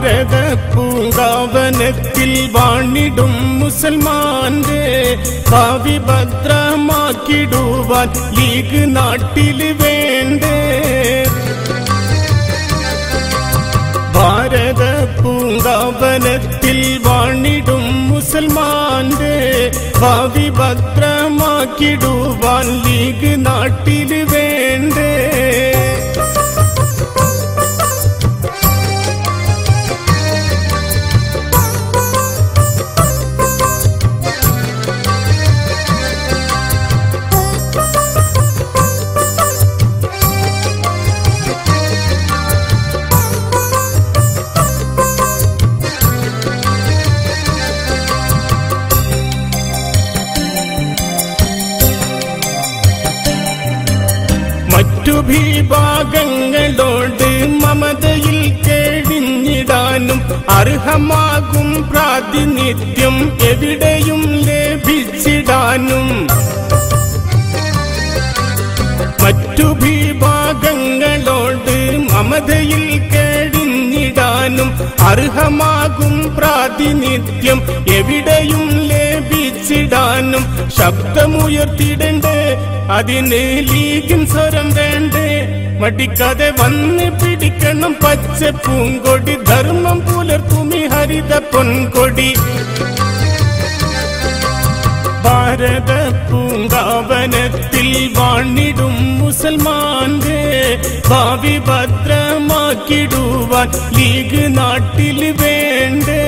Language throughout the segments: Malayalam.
ഭാരത പൂങ്കാവനത്തിൽ വാണിടും മുസൽമാന്റെ ഭാവി ഭദ്രമാക്കിടുവാൻ ലീഗ് നാട്ടില് വേണ്ടേ. ഭാരത പൂങ്കാവനത്തിൽ വാണിടും മുസൽമാന്റെ ഭാവി ഭദ്രമാക്കിടുവാൻ ലീഗ് നാട്ടില് വേണ്ടേ. മറ്റു വിഭാഗങ്ങളോട് മമതയിൽ കഴിഞ്ഞിടാനും അർഹമാകും പ്രാതിനിധ്യം എവിടെയും ലഭിച്ചിടാനും. മറ്റു വിഭാഗങ്ങളോട് മമതയിൽ കഴിഞ്ഞിടാനും അർഹമാകും പ്രാതിനിധ്യം എവിടെയും ലഭിച്ചിടാനും ശബ്ദമുയർത്തിടണ്ടേ. അതിന് ലീഗിൻ സ്വരം വേണ്ടേ. മടിക്കാതെ വന്ന് പിടിക്കണം പച്ച പൂങ്കൊടി. ധർമ്മം പുലർത്തുമി ഹരിത പൊൻകൊടി. ഭാരത പൂങ്കാവനത്തിൽ വാണിടും മുസൽമാന്റെ ഭാവി ഭദ്രമാക്കിടുവാൻ ലീഗ് നാട്ടില് വേണ്ടേ.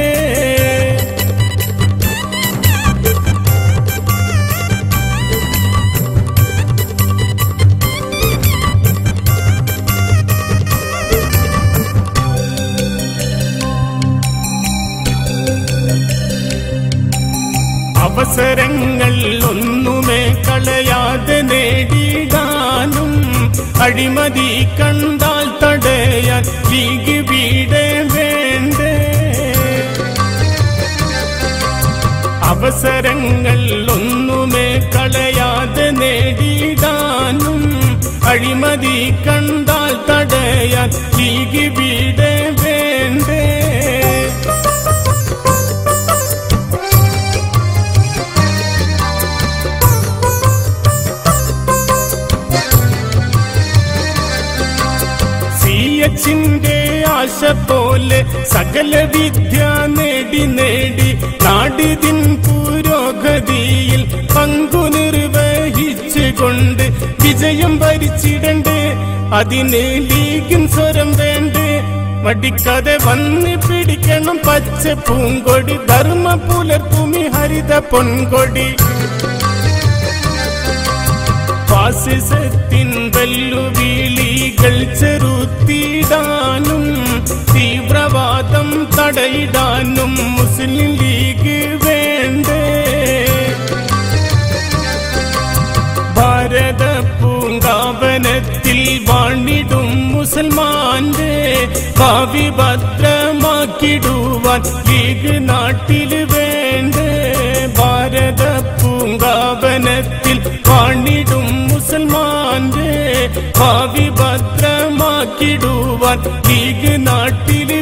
അവസരങ്ങൾ ഒന്നുമേ കളയാതെ നേടിടാനും അഴിമതി കണ്ടാൽ തടയാൻ ലീഗ് വീടേ വേണ്ടേ. അവസരങ്ങൾ ഒന്നുമേ കളയാതെ നേടിടാനും അഴിമതി കണ്ടാൽ തടയാൻ ലീഗ് വീടേ വേണ്ടേ. ിന്റെ ആശ പോലെ സകല വിദ്യ നേടി നേടി നാടിതിൻ പുരോഗതിയിൽ പങ്കു നിർവഹിച്ചുകൊണ്ട് വിജയം ഭരിച്ചിടണ്ടേ. അതിന് ലീഗിൻ സ്വരം വേണ്ടേ. മടിക്കാതെ വന്ന് പിടിക്കണം പച്ച പൂങ്കൊടി. ധർമ്മം പുലർത്തുമി ഹരിത പൊൻകൊടി. ഫാസിസത്തിൻ വെല്ലുവിളികൾ ചെറുത്തിടാനും തീവ്രവാദം തടയിടാനും മുസ്ലിം ലീഗ് വേണ്ടേ. ഭാരത പൂങ്കാവനത്തിൽ വാണിടും മുസൽമാന്റെ ഭാവി ഭദ്രമാക്കിടുവാൻ ലീഗ് നാട്ടില് വേണ്ടേ. ഭാരത പൂങ്കാവനത്തിൽ വാണിടും മുസൽമാന്റെ ഭാവി ഭദ്രമാക്കിടുവാൻ ലീഗ് നാട്ടില്